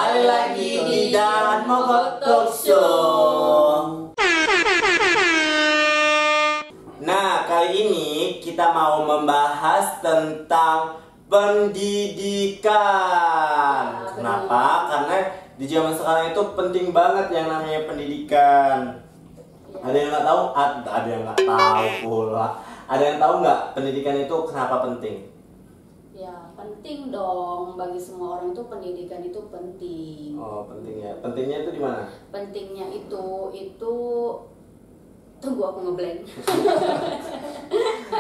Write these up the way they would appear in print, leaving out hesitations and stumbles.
Kembali lagi di Dan Mogot Talk Show. Nah, kali ini kita mau membahas tentang pendidikan. Kenapa? Karena di zaman sekarang itu penting banget yang namanya pendidikan. Ada yang nggak tahu? Ada yang nggak tahu pula. Ada yang tahu nggak pendidikan itu kenapa penting? Ya, penting dong, bagi semua orang itu pendidikan itu penting. Oh, penting ya. Pentingnya itu di mana? Pentingnya itu tunggu aku ngeblank.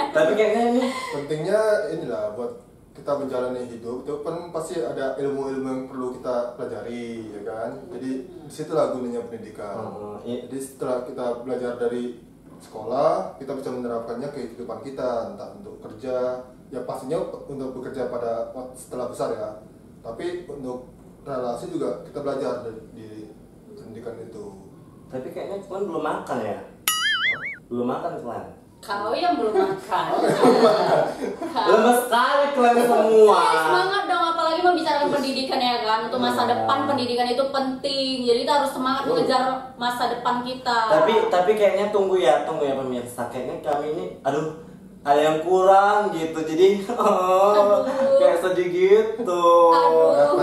Tapi kayaknya ini pentingnya inilah buat kita menjalani hidup itu kan pasti ada ilmu-ilmu yang perlu kita pelajari, ya kan? Jadi disitulah gunanya pendidikan. Jadi setelah kita belajar dari sekolah, kita bisa menerapkannya ke kehidupan kita, entah untuk kerja, ya pastinya untuk bekerja setelah besar ya. Tapi untuk relasi juga kita belajar di pendidikan itu. Tapi kayaknya kalian belum makan ya? Belum makan kalian? Kau yang belum makan. Lemes sekali kalian semua. Semangat dong, apalagi membicarakan pendidikan ya kan. Untuk masa depan pendidikan itu penting. Jadi kita harus semangat mengejar masa depan kita. Tapi kayaknya tunggu ya pemirsa. Kayaknya kami ini ada yang kurang gitu. Jadi kayak sedih gitu.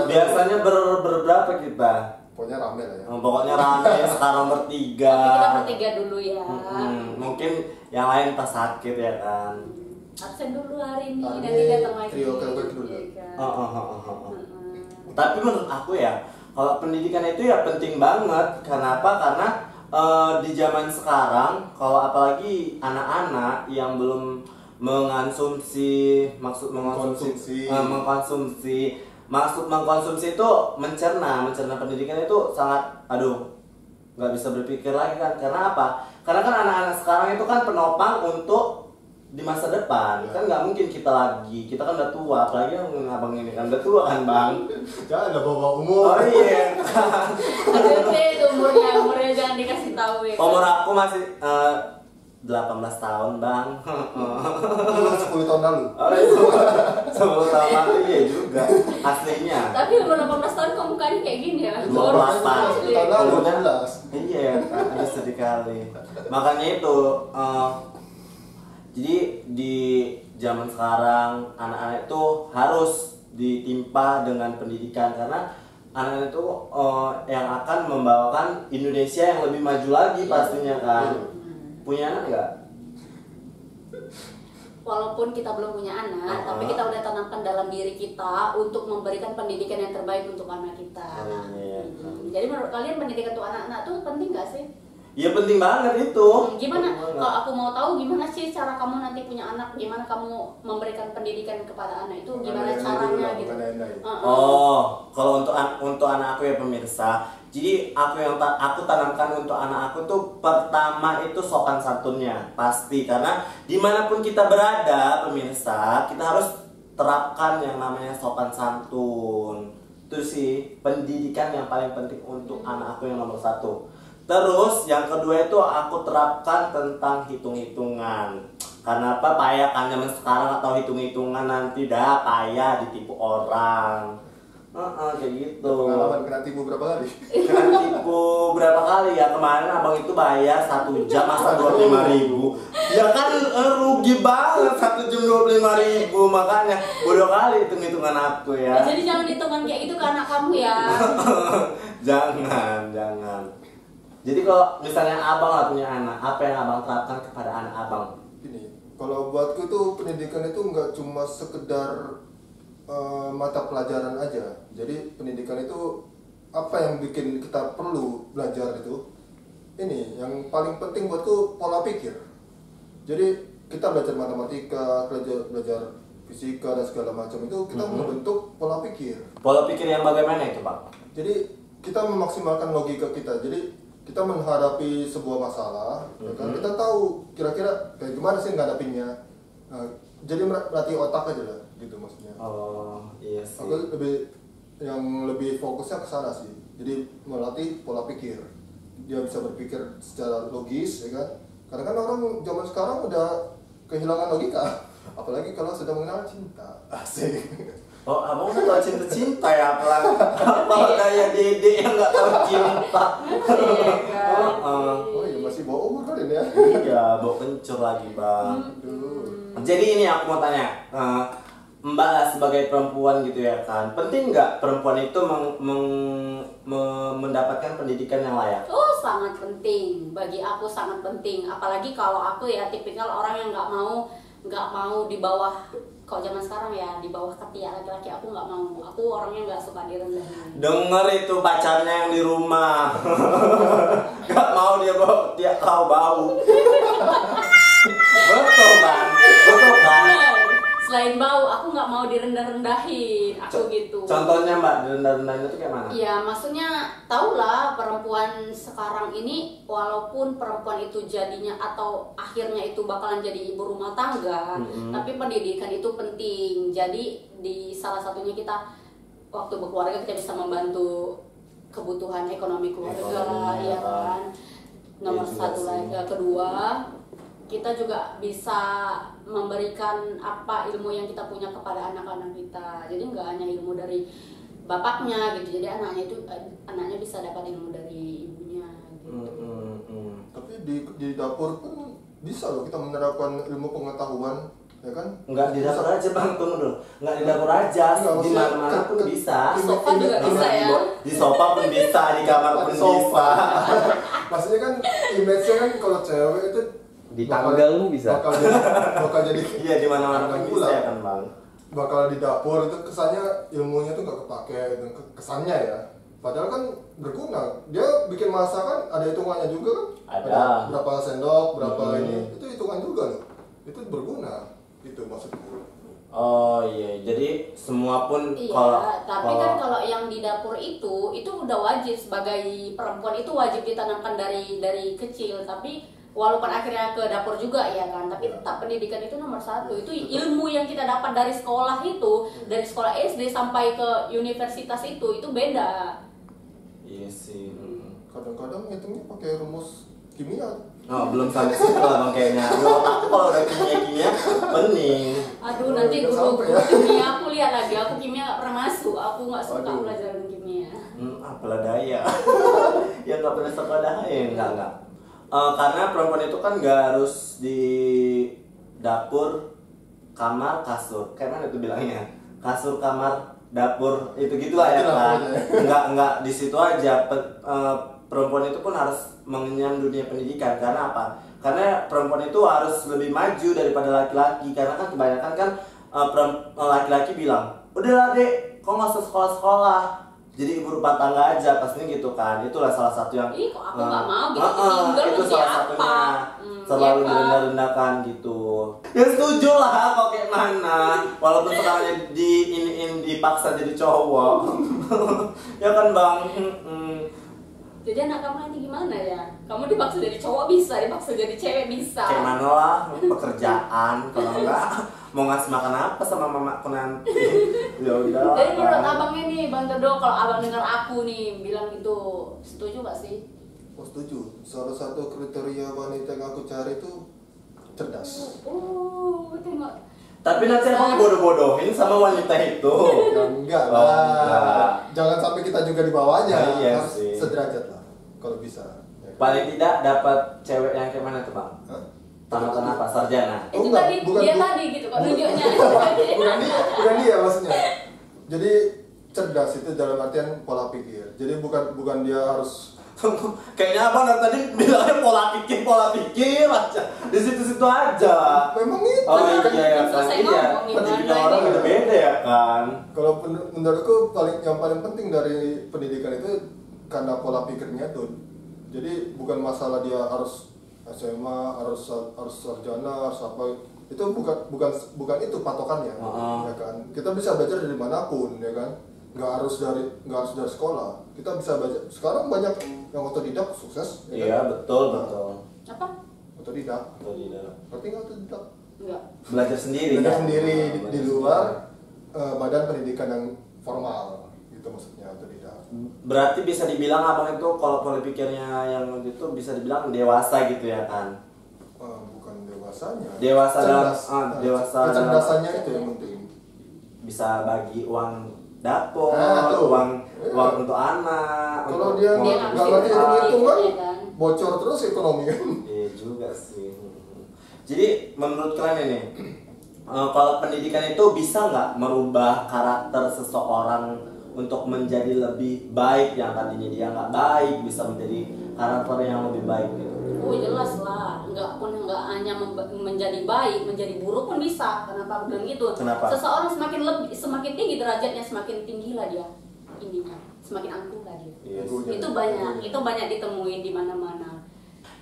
Biasanya berberapa kita? Pokoknya rame lah ya. Pokoknya rame sekarang bertiga. Tapi kita bertiga dulu ya. Mungkin yang lain pas sakit ya kan. Absen dulu hari ini, nanti datang lagi. Trio keluarga dulu. Ya kan? Tapi menurut aku ya, kalau pendidikan itu ya penting banget. Kenapa? Karena di zaman sekarang, kalau apalagi anak-anak yang belum mengkonsumsi itu mencerna pendidikan itu sangat nggak bisa berpikir lagi kan. Karena apa? Karena kan anak-anak sekarang itu kan penopang untuk di masa depan. Kan nggak mungkin kita kan udah tua, apalagi yang abang ini kan udah tua kan bang. Jangan ada bawa umur. Oh iya. Itu umurnya jangan dikasih tahu ya. Umur aku masih 18 tahun bang. 10 tahun lalu. Oh itu 10 tahun lalu iya juga aslinya. Tapi umur 18 tahun kok mukanya kayak gini ya? 28 tahun lalu 18. Iya, ada sedih kali. Makanya itu jadi di zaman sekarang anak-anak itu harus ditimpa dengan pendidikan karena anak-anak itu yang akan membawakan Indonesia yang lebih maju lagi pastinya kan. Punya anak nggak? Walaupun kita belum punya anak, tapi kita udah tanamkan dalam diri kita untuk memberikan pendidikan yang terbaik untuk anak kita. Jadi menurut kalian pendidikan untuk anak-anak tuh penting nggak sih? Iya penting banget itu. Gimana? Kalau aku mau tahu gimana sih cara kamu nanti punya anak, gimana kamu memberikan pendidikan kepada anak itu, gimana caranya gitu? Kalau untuk anak aku ya pemirsa. Jadi aku tanamkan untuk anak aku tuh pertama itu sopan santunnya pasti, karena dimanapun kita berada pemirsa kita harus terapkan yang namanya sopan santun. Itu sih pendidikan yang paling penting untuk anak aku yang nomor satu. Terus yang kedua itu aku terapkan tentang hitung-hitungan. Karena apa? Payah kan zaman sekarang atau hitung-hitungan nanti payah ditipu orang. Kayak gitu. Pengalaman kena tipu berapa kali? Kena tipu berapa kali ya? Kemarin abang itu bayar 1 jam masa 25.000. Ya kan rugi banget 1 jam 25.000. Makanya bodoh kali hitung-hitungan aku ya. Jadi jangan hitungan kayak itu ke anak kamu ya. Jangan. Jadi kalau misalnya abang lah punya anak, apa yang abang terapkan kepada anak abang? Gini, kalau buatku tuh pendidikan itu nggak cuma sekedar mata pelajaran aja. Jadi pendidikan itu apa yang bikin kita perlu belajar itu. Ini yang paling penting buatku pola pikir. Jadi kita belajar matematika, belajar fisika dan segala macam itu kita membentuk pola pikir. Pola pikir yang bagaimana itu Pak? Jadi kita memaksimalkan logika kita. Jadi kita menghadapi sebuah masalah, kan kita tahu kira-kira kayak gimana sih ngadapinnya. Jadi melatih otak aja lah, gitu maksudnya. Oh iya sih. Aku lebih fokusnya ke sana sih. Jadi melatih pola pikir. Dia bisa berpikir secara logis, ya kan? Karena kan orang zaman sekarang udah kehilangan logika. Apalagi kalau sudah mengenal cinta. Asik. Oh, abang udah tau cinta-cinta ya, apa kayak kayak Dede yang nggak tahu cinta. Iya kan. Oh iya, masih bawa umur kalian ya. Iya, bawa kencur lagi bang. Jadi ini aku mau tanya, Mbak sebagai perempuan gitu ya kan, penting nggak perempuan itu mendapatkan pendidikan yang layak? Oh, sangat penting. Bagi aku sangat penting. Apalagi kalau aku ya tipikal orang yang nggak mau di bawah. Kalau zaman sekarang ya di bawah ketiak laki-laki, aku nggak mau. Aku orangnya nggak suka direndahin. Denger itu pacarnya yang di rumah, nggak mau dia tahu bau. Betul kan? Betul kan? Bener. Selain bau, aku nggak mau direndah-rendahin. Aku gitu. Contohnya Mbak, rendah-rendahin itu kayak mana? Iya, maksudnya tahulah perempuan sekarang ini, walaupun perempuan itu jadinya atau akhirnya itu bakalan jadi ibu rumah tangga, tapi pendidikan itu penting. Jadi di salah satunya kita waktu berkeluarga kita bisa membantu kebutuhan ekonomi keluarga, ya kan. Nomor satu lagi, kedua kita juga bisa memberikan apa ilmu yang kita punya kepada anak-anak kita. Jadi nggak hanya ilmu dari bapaknya gitu, jadi anaknya bisa dapat ilmu dari ibunya gitu. Tapi di dapur pun bisa loh kita menerapkan ilmu pengetahuan, ya kan? Nggak di dapur aja bang, tunggu dulu. Nggak di dapur aja, di mana-mana pun bisa. Di sofa juga bisa ya. Di sofa pun bisa, di kamar pun bisa. Maksudnya kan image-nya kan kalau cewek itu Di tanggal bisa. bakal jadi Iya, di mana-mana pun bisa ya kan bang. bakal di dapur itu kesannya ilmunya tuh nggak kepake, kesannya ya. Padahal kan berguna. Dia bikin masakan ada hitungannya juga kan? Ada. Berapa sendok, berapa ini, itu hitungan juga loh. Itu berguna. Itu maksudku. Oh iya, jadi semua pun Iya, tapi kan kalau yang di dapur itu udah wajib sebagai perempuan, itu wajib ditanamkan dari kecil. Tapi walaupun akhirnya ke dapur juga ya kan, tapi tetap pendidikan itu nomor satu. Itu ilmu yang kita dapat dari sekolah itu, dari sekolah SD sampai ke universitas itu beda. Iya sih. Kadang-kadang hitungnya pakai rumus kimia. Oh, belum sampai situ lah bang kayaknya. Di otakku kalau udah kimia pening. Aduh, nanti Udah guru sampai ya. kimia aku lihat lagi, aku kimia nggak pernah masuk, aku nggak suka Waduh. pelajaran kimia. Apalah daya. Ya nggak pernah sekolah ya enggak. Karena perempuan itu kan nggak harus di dapur, kamar, kasur. Kayak mana tuh bilangnya? Kasur, kamar, dapur, itu gitulah ya kan. Nggak di situ aja. Perempuan itu pun harus mengenyam dunia pendidikan. Karena apa? Karena perempuan itu harus lebih maju daripada laki-laki. Karena kan kebanyakan kan laki-laki bilang, udahlah dek, kok nggak usah sekolah-sekolah, jadi ibu rumah tangga aja, pastinya gitu kan. Itulah salah satu yang Ih, kok aku nggak mau gitu, tinggal itu mesti salah apa? satunya selalu Iya, Pak. direndah-rendahkan gitu. Ya setuju lah kok kayak mana, walaupun sekarang dipaksa jadi cowok. Ya kan bang. Jadi anak kamu nanti gimana ya? Kamu dipaksa jadi cowok bisa, dipaksa jadi cewek bisa. Kayak mana lah pekerjaan, kalau enggak mau ngasih makan apa sama mamaku nanti. Ya udah. Jadi menurut abangnya nih, Bang Dodo, kalau abang dengar aku nih bilang gitu, setuju gak sih? Oh setuju. Salah satu kriteria wanita yang aku cari itu cerdas. Tengok. Tapi nanti aku bodoh-bodohin sama wanita itu. Ya enggak Oh, lah. enggak. Jangan sampai kita juga di bawahnya. Nah, iya Harus sih. sederajat lah kalau bisa. Ya kan? Paling tidak dapat cewek yang kayak mana tuh bang? Hah? Tamat apa? Sarjana. Itu enggak, tadi bukan dia bu- tadi gitu kok nunjuknya. bukan dia maksudnya. Jadi cerdas itu dalam artian pola pikir. Jadi bukan dia harus Kayaknya abang dari tadi bilangnya pola pikir aja. Di situ-situ aja. memang itu. Oh iya ya kan. Selesai Iya. ngomong, Pendidikan gimana orang ini? beda-beda ya kan. Kalau menurutku yang paling penting dari pendidikan itu karena pola pikirnya tuh. Jadi bukan masalah dia harus SMA, harus sarjana, harus apa. Itu bukan itu patokannya, ya kan. Kita bisa belajar dari manapun, ya kan. Nggak harus dari sekolah. Kita bisa belajar. Sekarang banyak yang otodidak sukses. Ya Iya kan? betul. Apa? Otodidak. Otodidak. Berarti nggak otodidak. Enggak. Belajar sendiri. Belajar kan? sendiri di Belajar luar sendiri. badan pendidikan yang formal, gitu maksudnya otodidak. Berarti bisa dibilang abang itu kalau pola pikirnya yang itu bisa dibilang dewasa gitu ya kan? Bukan dewasanya. Dewasa dalam Cerdas. dewasa Kecerdasannya dalam- itu yang penting. Bisa bagi uang dapur, Tuh. uang uang untuk anak. Kalau dia nggak ngerti hitung kan, bocor terus ekonomi kan. Iya juga sih. Jadi menurut kalian ini, kalau pendidikan itu bisa nggak merubah karakter seseorang untuk menjadi lebih baik, yang tadinya dia nggak baik bisa menjadi karakter yang lebih baik gitu? Oh jelas lah, nggak hanya menjadi baik, menjadi buruk pun bisa. Kenapa aku bilang gitu? Kenapa? Seseorang semakin tinggi derajatnya, semakin tinggi lah dia ininya, semakin angkuh lah dia. Yes. Itu banyak ditemuin di mana-mana.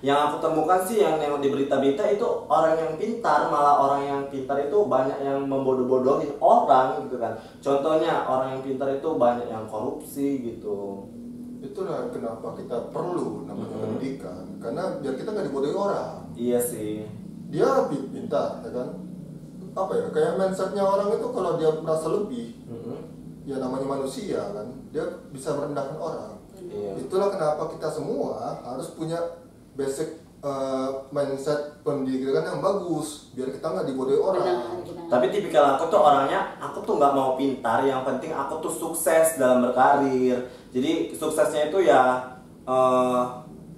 Yang aku temukan sih yang di berita-berita itu orang yang pintar, malah orang yang pintar itu banyak yang membodoh-bodohin orang gitu kan. Contohnya orang yang pintar itu banyak yang korupsi gitu. Itulah kenapa kita perlu namanya pendidikan, karena biar kita nggak dibodohi orang. Iya sih. Dia pintar, ya kan? Apa ya? Kayak mindsetnya orang itu kalau dia merasa lebih, ya namanya manusia kan, dia bisa merendahkan orang. Iya. Itulah kenapa kita semua harus punya basic mindset pendidikan yang bagus, biar kita nggak dibodohi orang. Tapi tipikal aku tuh orangnya, aku tuh nggak mau pintar, yang penting aku tuh sukses dalam berkarir. Jadi suksesnya itu ya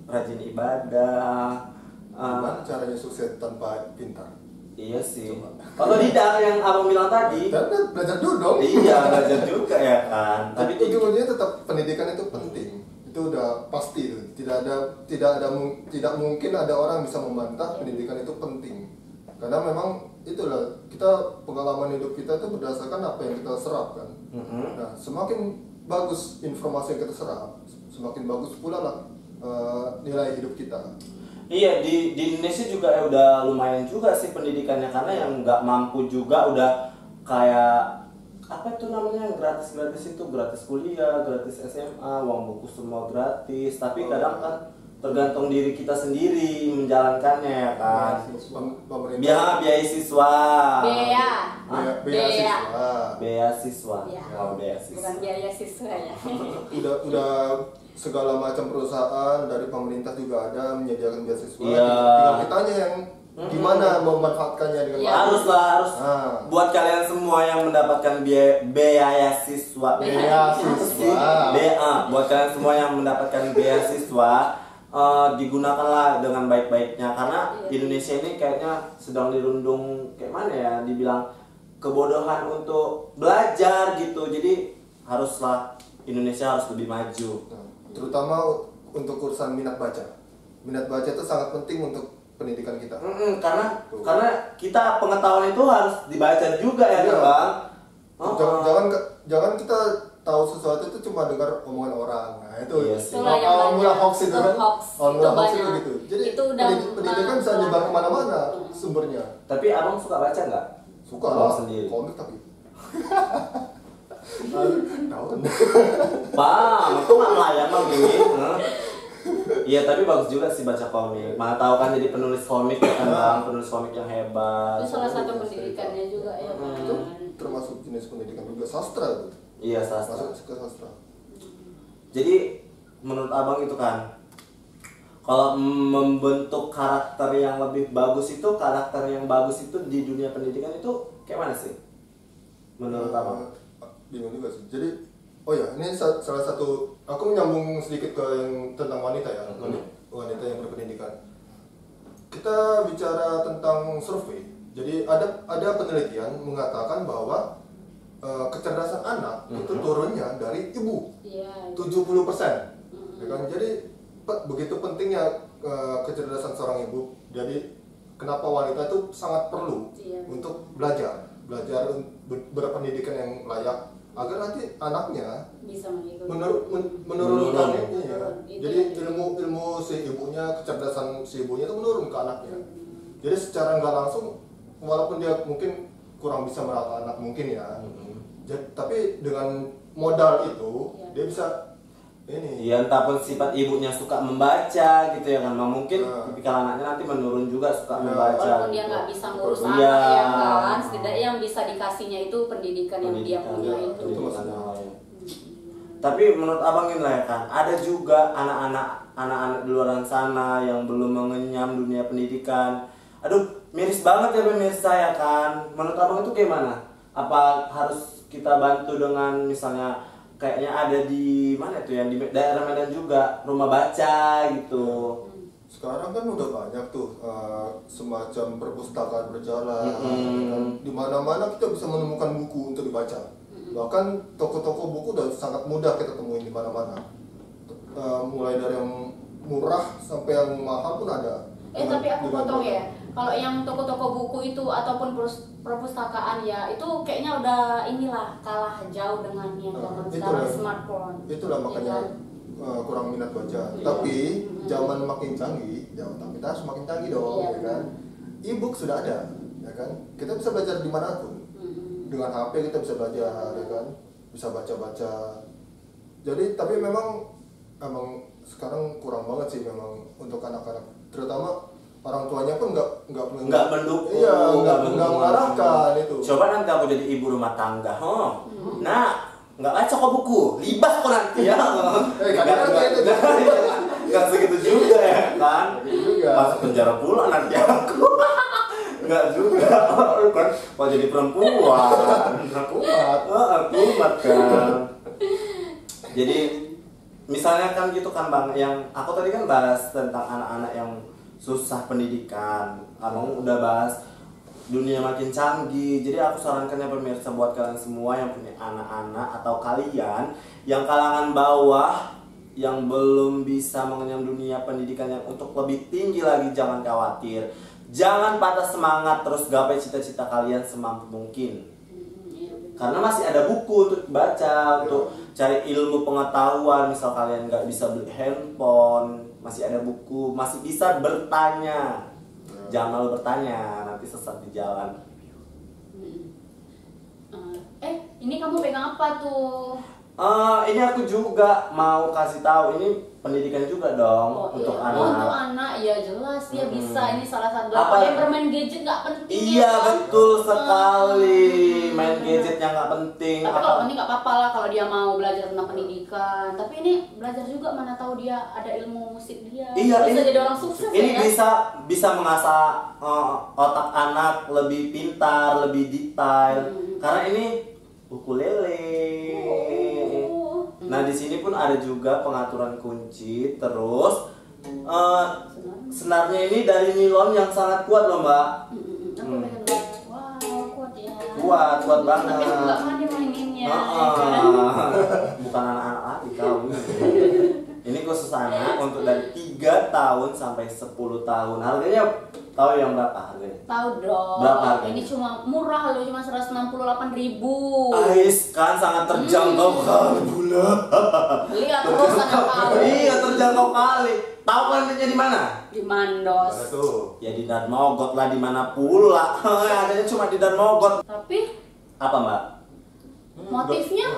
rajin ibadah. Gimana caranya sukses tanpa pintar? Iya sih. Coba. Kalau tidak yang abang bilang tadi. Dan belajar dulu dong. Iya, belajar juga ya kan. Tapi ujung-ujungnya tetap pendidikan itu penting. Itu udah pasti tuh. Tidak mungkin ada orang bisa membantah pendidikan itu penting. Karena memang itulah kita pengalaman hidup kita itu berdasarkan apa yang kita serap kan. Nah, semakin bagus informasi yang kita serap, semakin bagus pula lah nilai hidup kita. Iya, di Indonesia juga ya udah lumayan juga sih pendidikannya, karena yang nggak mampu juga udah kayak apa itu namanya yang gratis itu, gratis kuliah, gratis SMA, uang buku semua gratis. Tapi kadang kan tergantung diri kita sendiri menjalankannya ya kan. Pemerintah Biaya siswa. Biaya siswa. Ya. Oh, biaya siswa. Bukan biaya siswa ya. udah segala macam perusahaan dari pemerintah juga ada menyediakan beasiswa. Iya. Tinggal kitanya yang gimana memanfaatkannya dengan baik. Harus buat kalian semua yang mendapatkan biaya siswa. Buat kalian semua yang mendapatkan beasiswa, digunakanlah dengan baik-baiknya, karena Indonesia ini kayaknya sedang dirundung kayak mana ya, dibilang kebodohan untuk belajar gitu. Jadi haruslah Indonesia harus lebih maju. Terutama untuk urusan minat baca. Minat baca itu sangat penting untuk pendidikan kita. Karena kita pengetahuan itu harus dibaca juga ya kan Bang. Jangan kita tahu sesuatu itu cuma dengar omongan orang. Nah, itu Itulah awal mula hoax itu kan. Awal mula hoax itu gitu. Jadi itu udah pendidikan bisa nyebar kemana-mana sumbernya. Tapi abang suka baca nggak? Suka Abang lah. sendiri. Komik tapi. Tahun. Bang, itu nggak melayang bang gini. Iya, tapi bagus juga sih baca komik. Mana tahu kan jadi penulis komik ya kan bang, penulis komik yang hebat. Itu salah satu pendidikannya juga ya kan. Itu termasuk jenis pendidikan juga, sastra itu. Iya, sastra. Masuk ke sastra. Jadi menurut abang itu kan, kalau membentuk karakter yang lebih bagus itu, karakter yang bagus itu di dunia pendidikan itu kayak mana sih? Menurut abang? Bingung juga sih. Jadi, oh ya, ini salah satu, aku menyambung sedikit ke yang tentang wanita ya, wanita yang berpendidikan. Kita bicara tentang survei. Jadi ada penelitian mengatakan bahwa kecerdasan anak itu turunnya dari ibu. 70%. Ya kan? Jadi begitu pentingnya kecerdasan seorang ibu. Jadi kenapa wanita itu sangat perlu untuk belajar berpendidikan yang layak, agar nanti anaknya bisa mengikuti menurunkan ini ya. Jadi ilmu si ibunya, kecerdasan si ibunya itu menurun ke anaknya. Jadi secara nggak langsung, walaupun dia mungkin kurang bisa merawat anak mungkin ya, tapi dengan modal itu dia bisa ini. Iya, entah pun sifat ibunya suka membaca gitu ya kan, mungkin tipikal anaknya nanti menurun juga suka membaca. Walaupun dia nggak bisa ngurus anak ya kan, setidaknya yang bisa dikasihnya itu pendidikan yang dia punya itu. Tapi menurut abang ini lah ya kan, ada juga anak-anak di luar sana yang belum mengenyam dunia pendidikan. Aduh, miris banget ya pemirsa ya kan. Menurut abang itu gimana? Apa harus kita bantu dengan misalnya kayaknya ada di mana tuh, yang di daerah Medan juga, rumah baca gitu. Sekarang kan udah banyak tuh semacam perpustakaan berjalan, kan? Di mana-mana kita bisa menemukan buku untuk dibaca. Bahkan toko-toko buku udah sangat mudah kita temuin di mana-mana. Mulai dari yang murah sampai yang mahal pun ada. Tapi aku potong ya. Kalau yang toko-toko buku itu ataupun perpustakaan ya, itu kayaknya udah inilah kalah jauh dengan yang zaman sekarang smartphone. Itulah makanya kurang minat baca. Tapi zaman makin canggih, ya otak kita harus makin canggih dong, ya kan? E-book sudah ada, ya kan? Kita bisa belajar dimanapun. Dengan HP kita bisa belajar, ya kan? Bisa baca-baca. Jadi tapi memang sekarang kurang banget sih memang untuk anak-anak, terutama orang tuanya pun nggak mendukung. Iya, nggak mengarahkan itu. Coba nanti aku jadi ibu rumah tangga, nah nggak baca kok buku, libas kok nanti ya. Nggak segitu juga ya kan? Masuk penjara pula nanti aku. Nggak juga kan, mau jadi perempuan, kumat kan. Jadi misalnya kan gitu kan Bang, yang aku tadi kan bahas tentang anak-anak yang susah pendidikan, Abang udah bahas dunia makin canggih. Jadi aku sarankan ya pemirsa, buat kalian semua yang punya anak-anak atau kalian yang kalangan bawah yang belum bisa mengenyam dunia pendidikan yang untuk lebih tinggi lagi, jangan khawatir, jangan patah semangat, terus gapai cita-cita kalian semampu mungkin. Karena masih ada buku untuk baca, untuk cari ilmu pengetahuan. Misal kalian nggak bisa beli handphone, masih ada buku, masih bisa bertanya. Jangan malu bertanya, nanti sesat di jalan. Ini kamu pegang apa tuh? Ini aku juga mau kasih tahu, ini pendidikan juga dong untuk anak. Untuk anak ya jelas ya bisa. Ini salah satu. Apa yang bermain gadget nggak penting. Iya ya, betul sekali. Main gadget yang nggak penting. Tapi kalau ini nggak apa-apa lah kalau dia mau belajar tentang pendidikan. Tapi ini belajar juga, mana tahu dia ada ilmu musik dia. Iya, bisa ini, jadi orang sukses. Ini ya, bisa mengasah otak anak lebih pintar, lebih detail. Karena ini ukulele. Nah di sini pun ada juga pengaturan kunci, terus senarnya ini dari nilon yang sangat kuat loh Mbak. Wow, kuat ya. Kuat banget. Tapi nggak mandi maininnya. Bukan anak-anak lagi kau. Ini khusus anak untuk dari 3 tahun sampai 10 tahun. Harganya tahu yang berapa harganya? Tahu dong. Berapa harganya? Ini cuma murah loh, cuma 168.000. Ais, kan sangat terjangkau kali pula. Lihat terus anak kau. Iya, terjangkau kali. Tahu kan belinya di mana? Di Mandos. Mana tuh? Ya di Darmogot lah, di mana pula. Adanya cuma di Darmogot. Tapi Apa Mbak? motifnya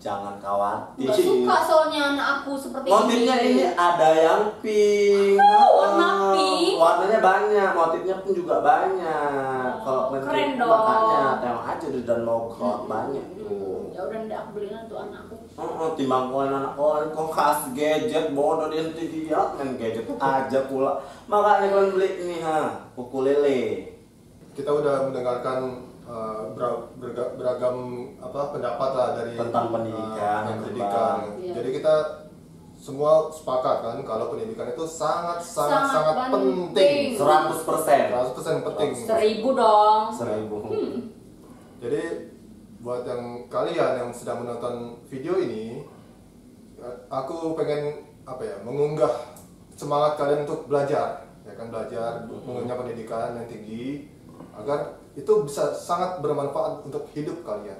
Jangan khawatir. nggak suka soalnya anak aku seperti Motifnya ini ada yang pink. Warna pink. Warnanya banyak, motifnya pun juga banyak. Kalau keren dong. Makanya tengok aja di Darmogot banyak tuh. Ya udah nanti aku beliin untuk anakku. Timbang kalian anak kalian kok khas gadget, bodoh dia main gadget aja pula. Makanya kalian beli ini ukulele. Kita udah mendengarkan beragam pendapat lah dari Tentang pendidikan, Iya. Jadi kita semua sepakat kan kalau pendidikan itu sangat penting. 100% penting. 1000 dong. 1000. Jadi buat yang kalian yang sedang menonton video ini, aku pengen mengunggah semangat kalian untuk belajar, ya kan, belajar mengenyam pendidikan yang tinggi agar itu bisa sangat bermanfaat untuk hidup kalian.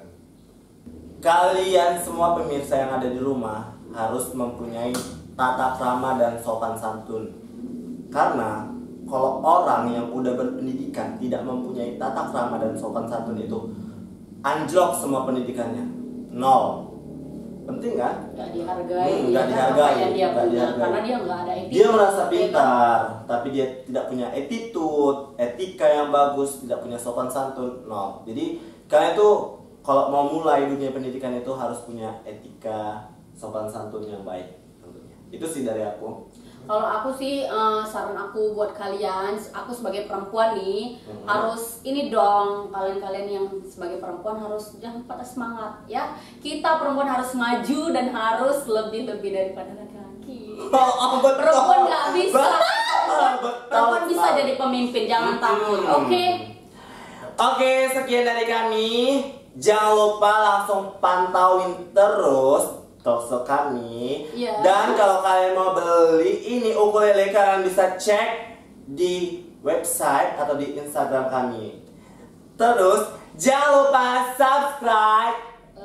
Kalian semua pemirsa yang ada di rumah harus mempunyai tata krama dan sopan santun. Karena kalau orang yang udah berpendidikan tidak mempunyai tata krama dan sopan santun, itu anjlok semua pendidikannya. 0. Penting kan? Nggak dihargai. Nggak dihargai. Yang dia Nggak punya, dihargai. karena dia nggak ada etika. Dia merasa pintar, tapi dia tidak punya attitude, etika yang bagus, tidak punya sopan santun. No. Jadi kalian tuh kalau mau mulai dunia pendidikan itu harus punya etika, sopan santun yang baik. tentunya. Itu sih dari aku. Kalau aku sih saran aku buat kalian, aku sebagai perempuan nih harus ini dong, kalian-kalian yang sebagai perempuan harus jangan patah semangat ya. Kita perempuan harus maju dan harus lebih-lebih daripada laki-laki. Betul. Perempuan nggak bisa. Betul. Perempuan bisa jadi pemimpin, jangan takut. Oke? Oke, sekian dari kami. Jangan lupa langsung pantauin terus talkshow kami. Iya. Dan kalau kalian mau beli ini ukulele, kalian bisa cek di website atau di Instagram kami. Terus jangan lupa subscribe,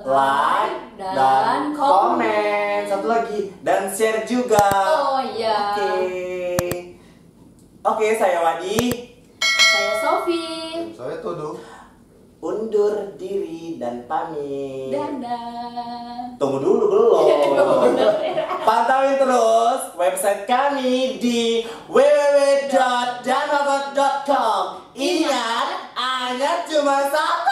like, dan komen. Satu lagi, dan share juga. Oh iya. Oke, saya Wadi. Saya Sofi. Saya Todo. Undur diri dan pamit. Dadah. Tunggu dulu belum. Pantauin terus website kami di www.danmagot.com. Ingat, hanya cuma satu.